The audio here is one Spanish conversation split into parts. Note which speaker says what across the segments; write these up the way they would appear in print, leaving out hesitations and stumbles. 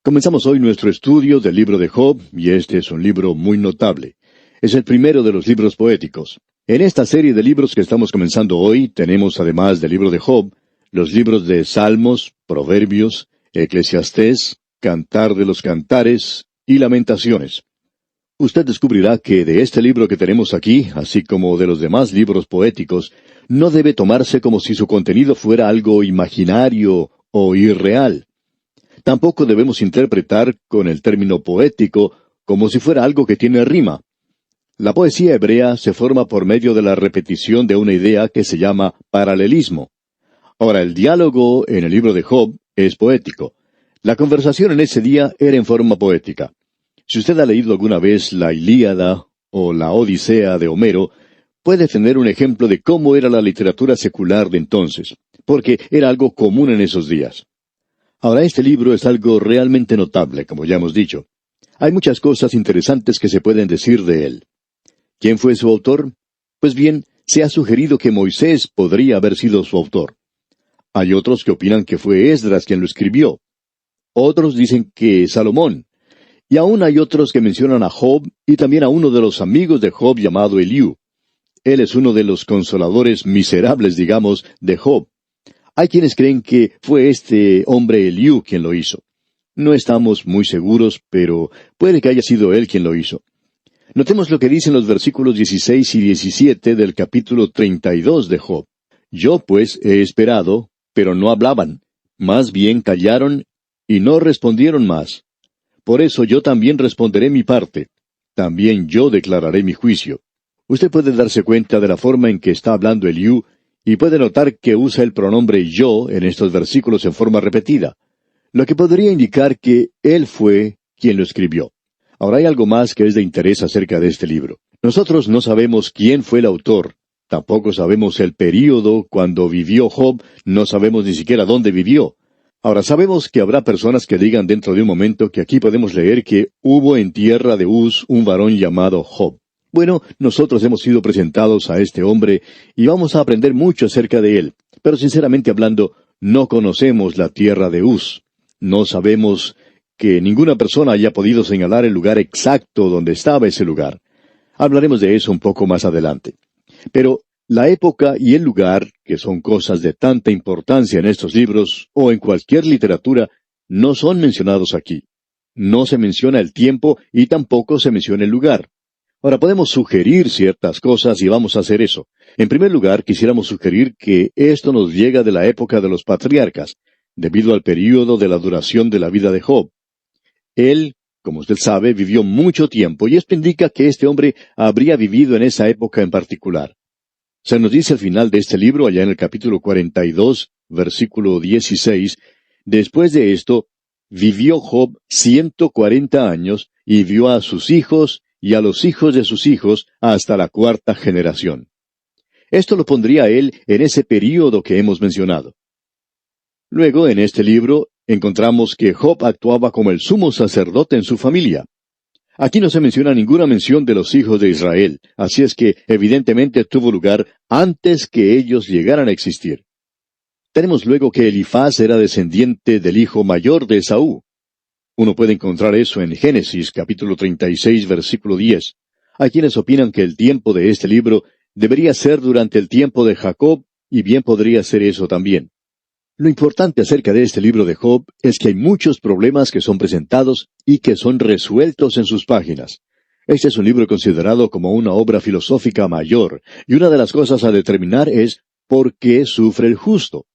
Speaker 1: Comenzamos hoy nuestro estudio del libro de Job, y este es un libro muy notable. Es el primero de los libros poéticos. En esta serie de libros que estamos comenzando hoy, tenemos además del libro de Job, los libros de Salmos, Proverbios, Eclesiastés, Cantar de los Cantares y Lamentaciones. Usted descubrirá que de este libro que tenemos aquí, así como de los demás libros poéticos, no debe tomarse como si su contenido fuera algo imaginario o irreal. Tampoco debemos interpretar con el término poético como si fuera algo que tiene rima. La poesía hebrea se forma por medio de la repetición de una idea que se llama paralelismo. Ahora, el diálogo en el libro de Job es poético. La conversación en ese día era en forma poética. Si usted ha leído alguna vez la Ilíada o la Odisea de Homero, puede tener un ejemplo de cómo era la literatura secular de entonces, porque era algo común en esos días. Ahora, este libro es algo realmente notable, como ya hemos dicho. Hay muchas cosas interesantes que se pueden decir de él. ¿Quién fue su autor? Pues bien, se ha sugerido que Moisés podría haber sido su autor. Hay otros que opinan que fue Esdras quien lo escribió. Otros dicen que Salomón. Y aún hay otros que mencionan a Job y también a uno de los amigos de Job llamado Eliú. Él es uno de los consoladores miserables, digamos, de Job. Hay quienes creen que fue este hombre Eliú quien lo hizo. No estamos muy seguros, pero puede que haya sido él quien lo hizo. Notemos lo que dicen los versículos 16 y 17 del capítulo 32 de Job. Yo pues he esperado, pero no hablaban. Más bien callaron y no respondieron más. Por eso yo también responderé mi parte. También yo declararé mi juicio. Usted puede darse cuenta de la forma en que está hablando Eliú, y puede notar que usa el pronombre yo en estos versículos en forma repetida, lo que podría indicar que él fue quien lo escribió. Ahora hay algo más que es de interés acerca de este libro. Nosotros no sabemos quién fue el autor, tampoco sabemos el período cuando vivió Job, no sabemos ni siquiera dónde vivió. Ahora sabemos que habrá personas que digan dentro de un momento que aquí podemos leer que hubo en tierra de Uz un varón llamado Job. Bueno, nosotros hemos sido presentados a este hombre y vamos a aprender mucho acerca de él, pero sinceramente hablando, no conocemos la tierra de Uz. No sabemos que ninguna persona haya podido señalar el lugar exacto donde estaba ese lugar. Hablaremos de eso un poco más adelante. Pero la época y el lugar, que son cosas de tanta importancia en estos libros o en cualquier literatura, no son mencionados aquí. No se menciona el tiempo y tampoco se menciona el lugar. Ahora podemos sugerir ciertas cosas y vamos a hacer eso. En primer lugar, quisiéramos sugerir que esto nos llega de la época de los patriarcas, debido al período de la duración de la vida de Job. Él, como usted sabe, vivió mucho tiempo y esto indica que este hombre habría vivido en esa época en particular. Se nos dice al final de este libro, allá en el capítulo 42, versículo 16, después de esto, vivió Job 140 años y vio a sus hijos y a los hijos de sus hijos hasta la cuarta generación. Esto lo pondría a él en ese período que hemos mencionado. Luego, en este libro, encontramos que Job actuaba como el sumo sacerdote en su familia. Aquí no se menciona ninguna mención de los hijos de Israel, así es que evidentemente tuvo lugar antes que ellos llegaran a existir. Tenemos luego que Elifaz era descendiente del hijo mayor de Esaú. Uno puede encontrar eso en Génesis, capítulo 36, versículo 10. Hay quienes opinan que el tiempo de este libro debería ser durante el tiempo de Jacob, y bien podría ser eso también. Lo importante acerca de este libro de Job es que hay muchos problemas que son presentados y que son resueltos en sus páginas. Este es un libro considerado como una obra filosófica mayor, y una de las cosas a determinar es ¿por qué sufre el justo?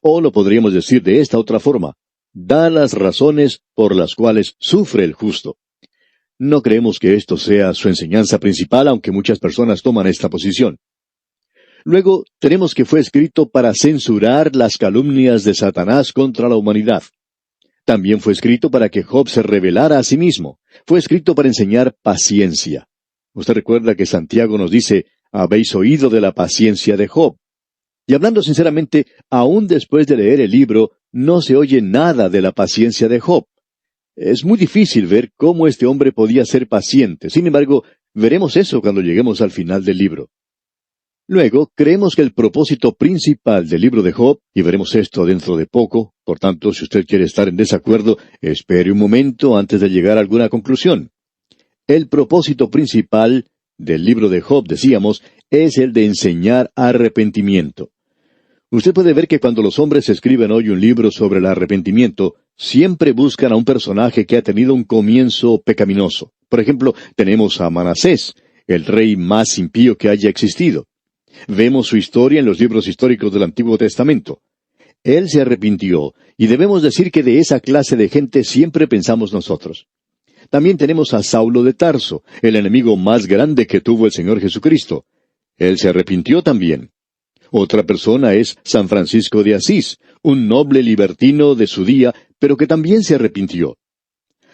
Speaker 1: O lo podríamos decir de esta otra forma, da las razones por las cuales sufre el justo. No creemos que esto sea su enseñanza principal, aunque muchas personas toman esta posición. Luego, tenemos que fue escrito para censurar las calumnias de Satanás contra la humanidad. También fue escrito para que Job se revelara a sí mismo. Fue escrito para enseñar paciencia. Usted recuerda que Santiago nos dice, habéis oído de la paciencia de Job. Y hablando sinceramente, aún después de leer el libro, no se oye nada de la paciencia de Job. Es muy difícil ver cómo este hombre podía ser paciente. Sin embargo, veremos eso cuando lleguemos al final del libro. Luego, creemos que el propósito principal del libro de Job, y veremos esto dentro de poco, Por tanto, si usted quiere estar en desacuerdo, espere un momento antes de llegar a alguna conclusión. El propósito principal del libro de Job, decíamos, es el de enseñar arrepentimiento. Usted puede ver que cuando los hombres escriben hoy un libro sobre el arrepentimiento, siempre buscan a un personaje que ha tenido un comienzo pecaminoso. Por ejemplo, tenemos a Manasés, el rey más impío que haya existido. Vemos su historia en los libros históricos del Antiguo Testamento. Él se arrepintió, y debemos decir que de esa clase de gente siempre pensamos nosotros. También tenemos a Saulo de Tarso, el enemigo más grande que tuvo el Señor Jesucristo. Él se arrepintió también. Otra persona es San Francisco de Asís, un noble libertino de su día, pero que también se arrepintió.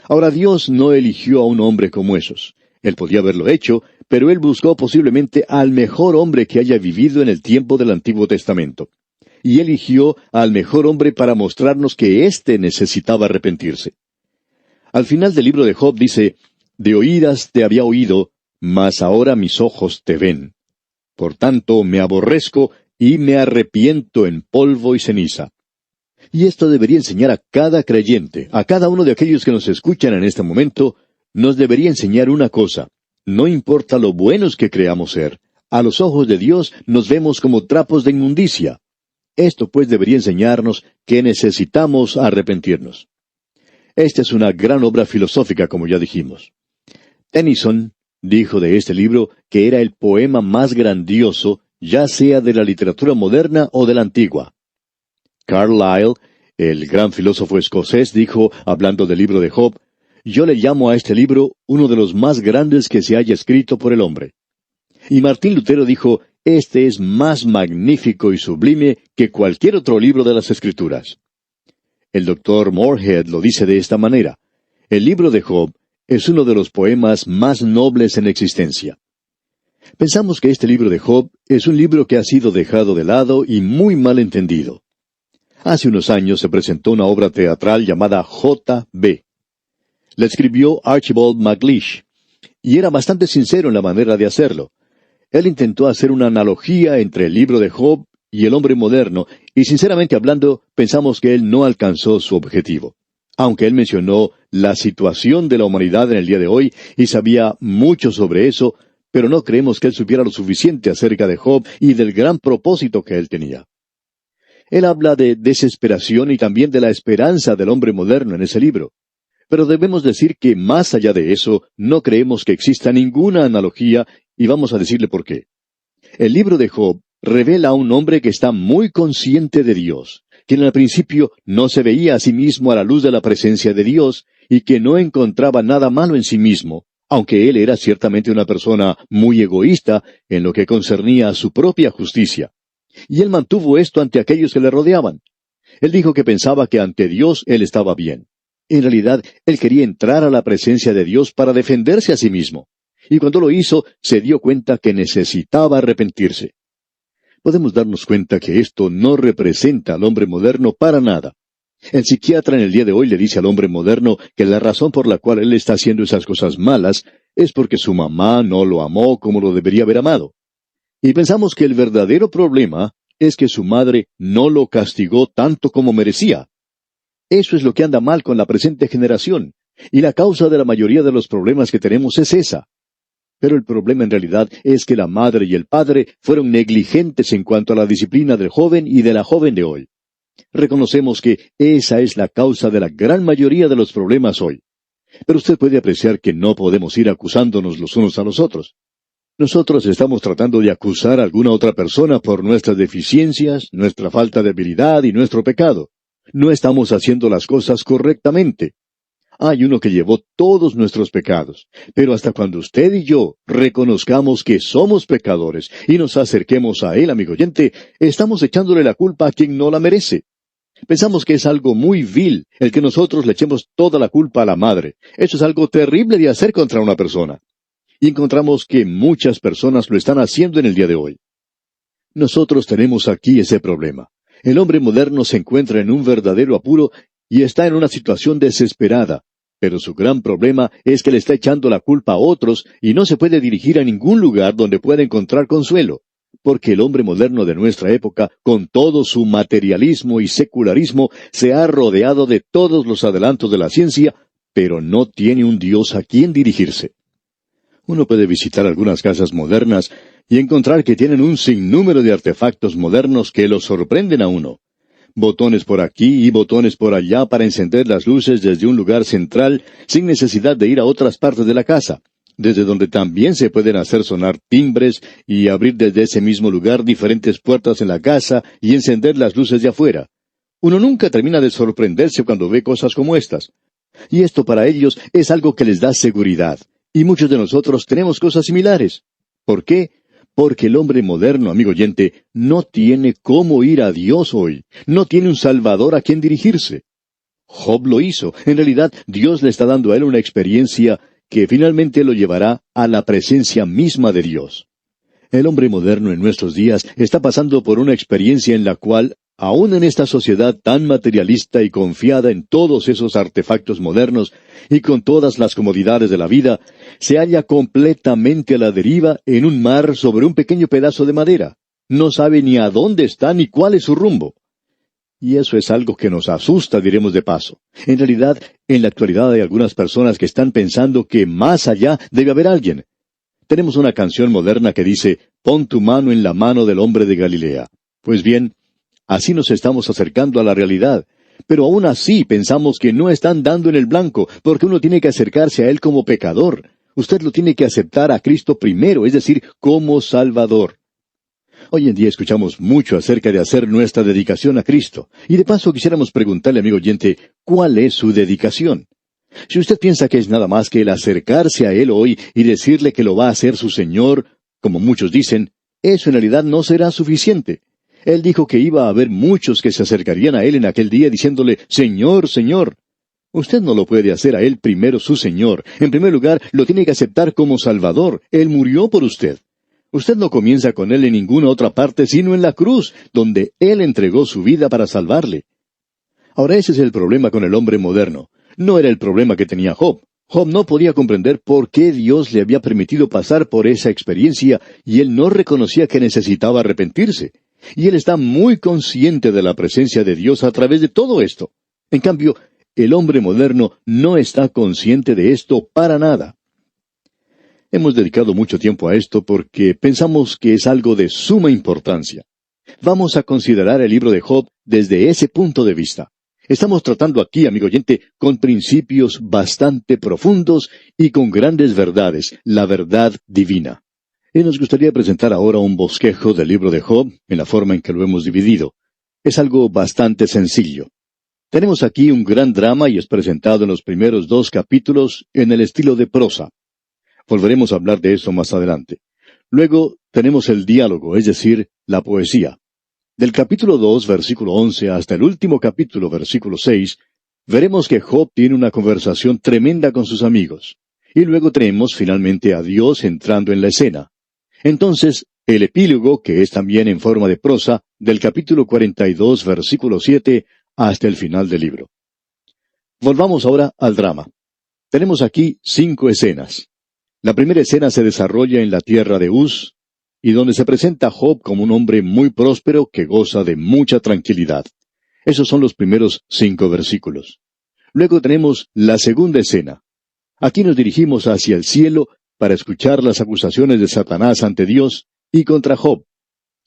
Speaker 1: Ahora, Dios no eligió a un hombre como esos. Él podía haberlo hecho, pero Él buscó posiblemente al mejor hombre que haya vivido en el tiempo del Antiguo Testamento. Y eligió al mejor hombre para mostrarnos que éste necesitaba arrepentirse. Al final del libro de Job dice, «De oídas te había oído, mas ahora mis ojos te ven. Por tanto me aborrezco y me arrepiento en polvo y ceniza». Y esto debería enseñar a cada creyente, a cada uno de aquellos que nos escuchan en este momento, nos debería enseñar una cosa. No importa lo buenos que creamos ser, a los ojos de Dios nos vemos como trapos de inmundicia. Esto pues debería enseñarnos que necesitamos arrepentirnos. Esta es una gran obra filosófica, como ya dijimos. Tennyson dijo de este libro que era el poema más grandioso, ya sea de la literatura moderna o de la antigua. Carlyle, el gran filósofo escocés, dijo, hablando del libro de Job, «Yo le llamo a este libro uno de los más grandes que se haya escrito por el hombre». Y Martín Lutero dijo, «Este es más magnífico y sublime que cualquier otro libro de las Escrituras». El doctor Moorhead lo dice de esta manera, «El libro de Job es uno de los poemas más nobles en existencia». Pensamos que este libro de Job es un libro que ha sido dejado de lado y muy mal entendido. Hace unos años se presentó una obra teatral llamada J.B. La escribió Archibald MacLeish, y era bastante sincero en la manera de hacerlo. Él intentó hacer una analogía entre el libro de Job y el hombre moderno, y sinceramente hablando, pensamos que él no alcanzó su objetivo. Aunque él mencionó la situación de la humanidad en el día de hoy, y sabía mucho sobre eso, pero no creemos que él supiera lo suficiente acerca de Job y del gran propósito que él tenía. Él habla de desesperación y también de la esperanza del hombre moderno en ese libro. Pero debemos decir que más allá de eso, no creemos que exista ninguna analogía, y vamos a decirle por qué. El libro de Job revela a un hombre que está muy consciente de Dios, quien al principio no se veía a sí mismo a la luz de la presencia de Dios, y que no encontraba nada malo en sí mismo, aunque él era ciertamente una persona muy egoísta en lo que concernía a su propia justicia. Y él mantuvo esto ante aquellos que le rodeaban. Él dijo que pensaba que ante Dios él estaba bien. En realidad, él quería entrar a la presencia de Dios para defenderse a sí mismo. Y cuando lo hizo, se dio cuenta que necesitaba arrepentirse. Podemos darnos cuenta que esto no representa al hombre moderno para nada. El psiquiatra en el día de hoy le dice al hombre moderno que la razón por la cual él está haciendo esas cosas malas es porque su mamá no lo amó como lo debería haber amado. Y pensamos que el verdadero problema es que su madre no lo castigó tanto como merecía. Eso es lo que anda mal con la presente generación, y la causa de la mayoría de los problemas que tenemos es esa. Pero el problema en realidad es que la madre y el padre fueron negligentes en cuanto a la disciplina del joven y de la joven de hoy. Reconocemos que esa es la causa de la gran mayoría de los problemas hoy. Pero usted puede apreciar que no podemos ir acusándonos los unos a los otros. Nosotros estamos tratando de acusar a alguna otra persona por nuestras deficiencias, nuestra falta de habilidad y nuestro pecado. No estamos haciendo las cosas correctamente. Hay uno que llevó todos nuestros pecados, pero hasta cuando usted y yo reconozcamos que somos pecadores y nos acerquemos a Él, amigo oyente, estamos echándole la culpa a quien no la merece. Pensamos que es algo muy vil el que nosotros le echemos toda la culpa a la madre. Eso es algo terrible de hacer contra una persona. Y encontramos que muchas personas lo están haciendo en el día de hoy. Nosotros tenemos aquí ese problema. El hombre moderno se encuentra en un verdadero apuro y está en una situación desesperada, pero su gran problema es que le está echando la culpa a otros y no se puede dirigir a ningún lugar donde pueda encontrar consuelo. Porque el hombre moderno de nuestra época, con todo su materialismo y secularismo, se ha rodeado de todos los adelantos de la ciencia, pero no tiene un Dios a quien dirigirse. Uno puede visitar algunas casas modernas y encontrar que tienen un sinnúmero de artefactos modernos que lo sorprenden a uno. Botones por aquí y botones por allá para encender las luces desde un lugar central sin necesidad de ir a otras partes de la casa, desde donde también se pueden hacer sonar timbres y abrir desde ese mismo lugar diferentes puertas en la casa y encender las luces de afuera. Uno nunca termina de sorprenderse cuando ve cosas como estas. Y esto para ellos es algo que les da seguridad. Y muchos de nosotros tenemos cosas similares. ¿Por qué? Porque el hombre moderno, amigo oyente, no tiene cómo ir a Dios hoy. No tiene un Salvador a quien dirigirse. Job lo hizo. En realidad, Dios le está dando a él una experiencia que finalmente lo llevará a la presencia misma de Dios. El hombre moderno en nuestros días está pasando por una experiencia en la cual, aún en esta sociedad tan materialista y confiada en todos esos artefactos modernos y con todas las comodidades de la vida, se halla completamente a la deriva en un mar sobre un pequeño pedazo de madera. No sabe ni a dónde está ni cuál es su rumbo. Y eso es algo que nos asusta, diremos de paso. En realidad, en la actualidad hay algunas personas que están pensando que más allá debe haber alguien. Tenemos una canción moderna que dice, «Pon tu mano en la mano del hombre de Galilea». Pues bien, así nos estamos acercando a la realidad. Pero aún así pensamos que no están dando en el blanco, porque uno tiene que acercarse a Él como pecador. Usted lo tiene que aceptar a Cristo primero, es decir, como Salvador. Hoy en día escuchamos mucho acerca de hacer nuestra dedicación a Cristo. Y de paso quisiéramos preguntarle, amigo oyente, ¿cuál es su dedicación? Si usted piensa que es nada más que el acercarse a Él hoy y decirle que lo va a hacer su Señor, como muchos dicen, eso en realidad no será suficiente. Él dijo que iba a haber muchos que se acercarían a Él en aquel día diciéndole, «Señor, Señor». Usted no lo puede hacer a Él primero su Señor. En primer lugar, lo tiene que aceptar como Salvador. Él murió por usted. Usted no comienza con Él en ninguna otra parte sino en la cruz, donde Él entregó su vida para salvarle. Ahora ese es el problema con el hombre moderno. No era el problema que tenía Job. Job no podía comprender por qué Dios le había permitido pasar por esa experiencia y él no reconocía que necesitaba arrepentirse. Y él está muy consciente de la presencia de Dios a través de todo esto. En cambio, el hombre moderno no está consciente de esto para nada. Hemos dedicado mucho tiempo a esto porque pensamos que es algo de suma importancia. Vamos a considerar el libro de Job desde ese punto de vista. Estamos tratando aquí, amigo oyente, con principios bastante profundos y con grandes verdades, la verdad divina. Y nos gustaría presentar ahora un bosquejo del libro de Job en la forma en que lo hemos dividido. Es algo bastante sencillo. Tenemos aquí un gran drama y es presentado en los primeros 2 capítulos en el estilo de prosa. Volveremos a hablar de eso más adelante. Luego tenemos el diálogo, es decir, la poesía. Del capítulo 2, versículo 11, hasta el último capítulo, versículo 6, veremos que Job tiene una conversación tremenda con sus amigos. Y luego tenemos finalmente a Dios entrando en la escena. Entonces, el epílogo, que es también en forma de prosa, del capítulo 42, versículo 7, hasta el final del libro. Volvamos ahora al drama. Tenemos aquí 5 escenas. La primera escena se desarrolla en la tierra de Uz, y donde se presenta a Job como un hombre muy próspero que goza de mucha tranquilidad. Esos son los primeros 5 versículos. Luego tenemos la segunda escena. Aquí nos dirigimos hacia el cielo para escuchar las acusaciones de Satanás ante Dios y contra Job.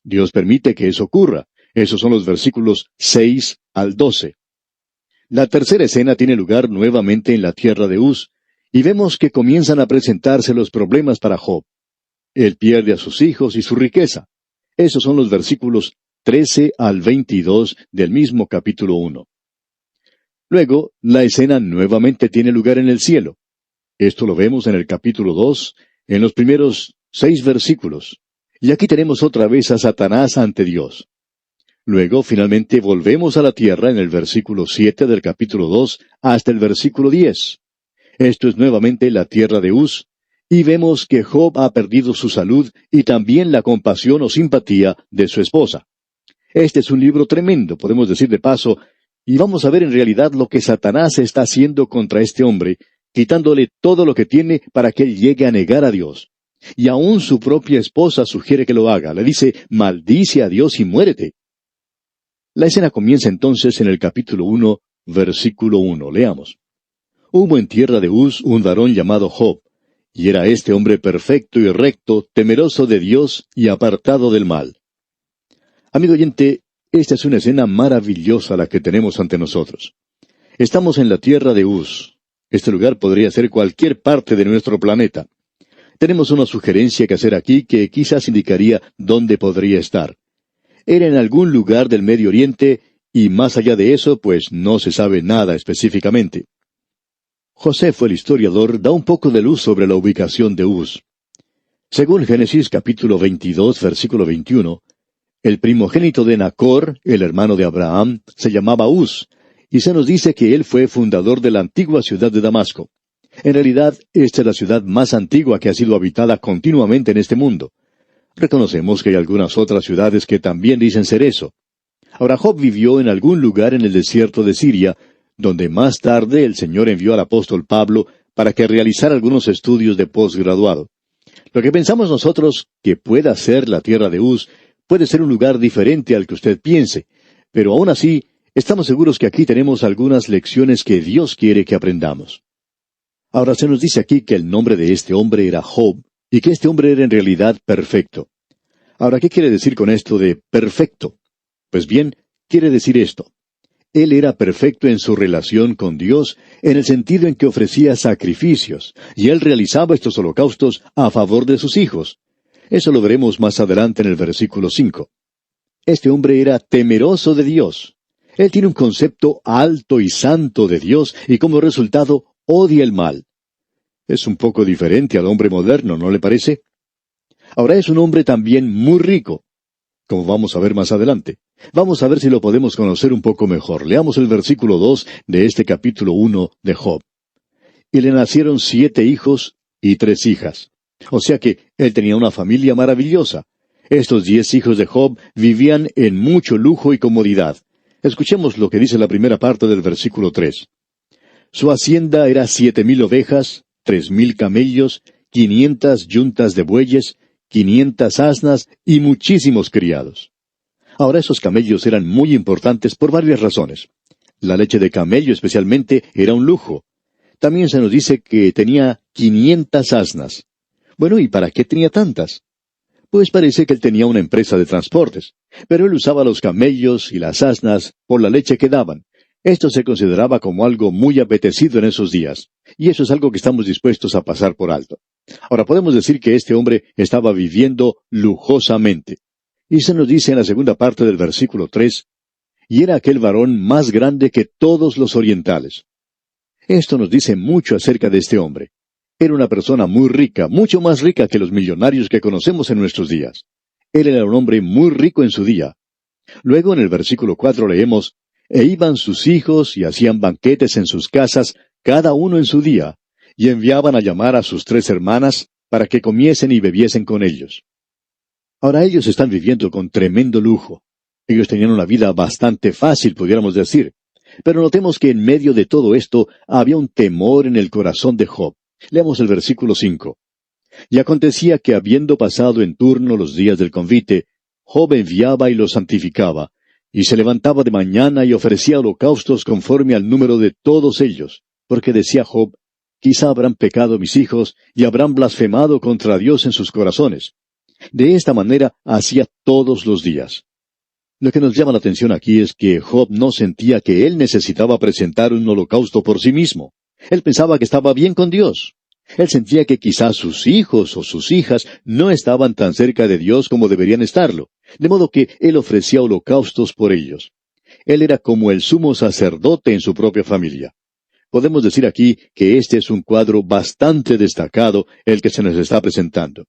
Speaker 1: Dios permite que eso ocurra. Esos son los versículos 6 al 12. La tercera escena tiene lugar nuevamente en la tierra de Uz, y vemos que comienzan a presentarse los problemas para Job. Él pierde a sus hijos y su riqueza. Esos son los versículos 13 al 22 del mismo capítulo 1. Luego, la escena nuevamente tiene lugar en el cielo. Esto lo vemos en el capítulo 2, en los primeros 6 versículos. Y aquí tenemos otra vez a Satanás ante Dios. Luego, finalmente, volvemos a la tierra en el versículo 7 del capítulo 2 hasta el versículo 10. Esto es nuevamente la tierra de Uz, y vemos que Job ha perdido su salud y también la compasión o simpatía de su esposa. Este es un libro tremendo, podemos decir de paso, y vamos a ver en realidad lo que Satanás está haciendo contra este hombre, quitándole todo lo que tiene para que él llegue a negar a Dios. Y aún su propia esposa sugiere que lo haga. Le dice, maldice a Dios y muérete. La escena comienza entonces en el capítulo 1, versículo 1. Leamos. Hubo en tierra de Uz un varón llamado Job, y era este hombre perfecto y recto, temeroso de Dios y apartado del mal. Amigo oyente, esta es una escena maravillosa la que tenemos ante nosotros. Estamos en la tierra de Uz. Este lugar podría ser cualquier parte de nuestro planeta. Tenemos una sugerencia que hacer aquí que quizás indicaría dónde podría estar. Era en algún lugar del Medio Oriente, y más allá de eso, pues no se sabe nada específicamente. Josefo, el historiador, da un poco de luz sobre la ubicación de Uz. Según Génesis capítulo 22, versículo 21, el primogénito de Nacor, el hermano de Abraham, se llamaba Uz, y se nos dice que él fue fundador de la antigua ciudad de Damasco. En realidad, esta es la ciudad más antigua que ha sido habitada continuamente en este mundo. Reconocemos que hay algunas otras ciudades que también dicen ser eso. Ahora, Job vivió en algún lugar en el desierto de Siria, donde más tarde el Señor envió al apóstol Pablo para que realizara algunos estudios de posgraduado. Lo que pensamos nosotros que pueda ser la tierra de Uz puede ser un lugar diferente al que usted piense, pero aún así, estamos seguros que aquí tenemos algunas lecciones que Dios quiere que aprendamos. Ahora se nos dice aquí que el nombre de este hombre era Job, y que este hombre era en realidad perfecto. Ahora, ¿qué quiere decir con esto de perfecto? Pues bien, quiere decir esto. Él era perfecto en su relación con Dios, en el sentido en que ofrecía sacrificios, y él realizaba estos holocaustos a favor de sus hijos. Eso lo veremos más adelante en el versículo 5. Este hombre era temeroso de Dios. Él tiene un concepto alto y santo de Dios, y como resultado, odia el mal. Es un poco diferente al hombre moderno, ¿no le parece? Ahora es un hombre también muy rico, como vamos a ver más adelante. Vamos a ver si lo podemos conocer un poco mejor. Leamos el versículo 2 de este capítulo 1 de Job. Y le nacieron 7 hijos y 3 hijas. O sea que él tenía una familia maravillosa. Estos 10 hijos de Job vivían en mucho lujo y comodidad. Escuchemos lo que dice la primera parte del versículo 3. Su hacienda era 7,000 ovejas, 3,000 camellos, 500 yuntas de bueyes, 500 asnas y muchísimos criados. Ahora esos camellos eran muy importantes por varias razones. La leche de camello especialmente era un lujo. También se nos dice que tenía 500 asnas. Bueno, ¿y para qué tenía tantas? Pues parece que él tenía una empresa de transportes, pero él usaba los camellos y las asnas por la leche que daban. Esto se consideraba como algo muy apetecido en esos días, y eso es algo que estamos dispuestos a pasar por alto. Ahora podemos decir que este hombre estaba viviendo lujosamente. Y se nos dice en la segunda parte del versículo 3, y era aquel varón más grande que todos los orientales. Esto nos dice mucho acerca de este hombre. Era una persona muy rica, mucho más rica que los millonarios que conocemos en nuestros días. Él era un hombre muy rico en su día. Luego en el versículo 4 leemos, e iban sus hijos y hacían banquetes en sus casas, cada uno en su día, y enviaban a llamar a sus 3 hermanas para que comiesen y bebiesen con ellos. Ahora ellos están viviendo con tremendo lujo. Ellos tenían una vida bastante fácil, pudiéramos decir. Pero notemos que en medio de todo esto había un temor en el corazón de Job. Leamos el versículo 5. Y acontecía que habiendo pasado en turno los días del convite, Job enviaba y los santificaba, y se levantaba de mañana y ofrecía holocaustos conforme al número de todos ellos, porque decía Job, quizá habrán pecado mis hijos, y habrán blasfemado contra Dios en sus corazones. De esta manera hacía todos los días. Lo que nos llama la atención aquí es que Job no sentía que él necesitaba presentar un holocausto por sí mismo. Él pensaba que estaba bien con Dios. Él sentía que quizás sus hijos o sus hijas no estaban tan cerca de Dios como deberían estarlo, de modo que él ofrecía holocaustos por ellos. Él era como el sumo sacerdote en su propia familia. Podemos decir aquí que este es un cuadro bastante destacado el que se nos está presentando.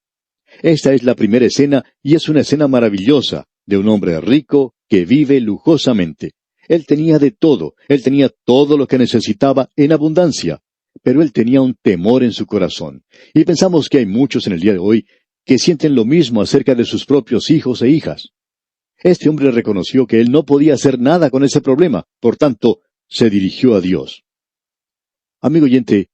Speaker 1: Esta es la primera escena y es una escena maravillosa de un hombre rico que vive lujosamente. Él tenía de todo, él tenía todo lo que necesitaba en abundancia, pero él tenía un temor en su corazón. Y pensamos que hay muchos en el día de hoy que sienten lo mismo acerca de sus propios hijos e hijas. Este hombre reconoció que él no podía hacer nada con ese problema, por tanto, se dirigió a Dios. Amigo oyente,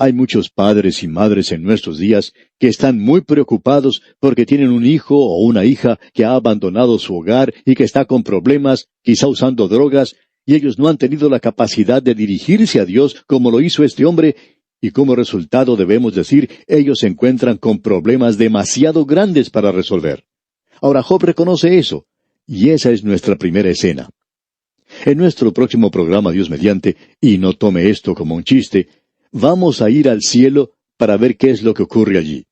Speaker 1: Hay muchos padres y madres en nuestros días que están muy preocupados porque tienen un hijo o una hija que ha abandonado su hogar y que está con problemas, quizá usando drogas, y ellos no han tenido la capacidad de dirigirse a Dios como lo hizo este hombre, y como resultado debemos decir, ellos se encuentran con problemas demasiado grandes para resolver. Ahora Job reconoce eso, y esa es nuestra primera escena. En nuestro próximo programa, Dios mediante, y no tome esto como un chiste, vamos a ir al cielo para ver qué es lo que ocurre allí.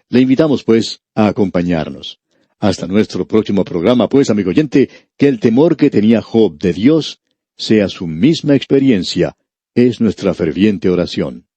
Speaker 1: Le invitamos, pues, a acompañarnos. Hasta nuestro próximo programa, pues, amigo oyente, que el temor que tenía Job de Dios sea su misma experiencia. Es nuestra ferviente oración.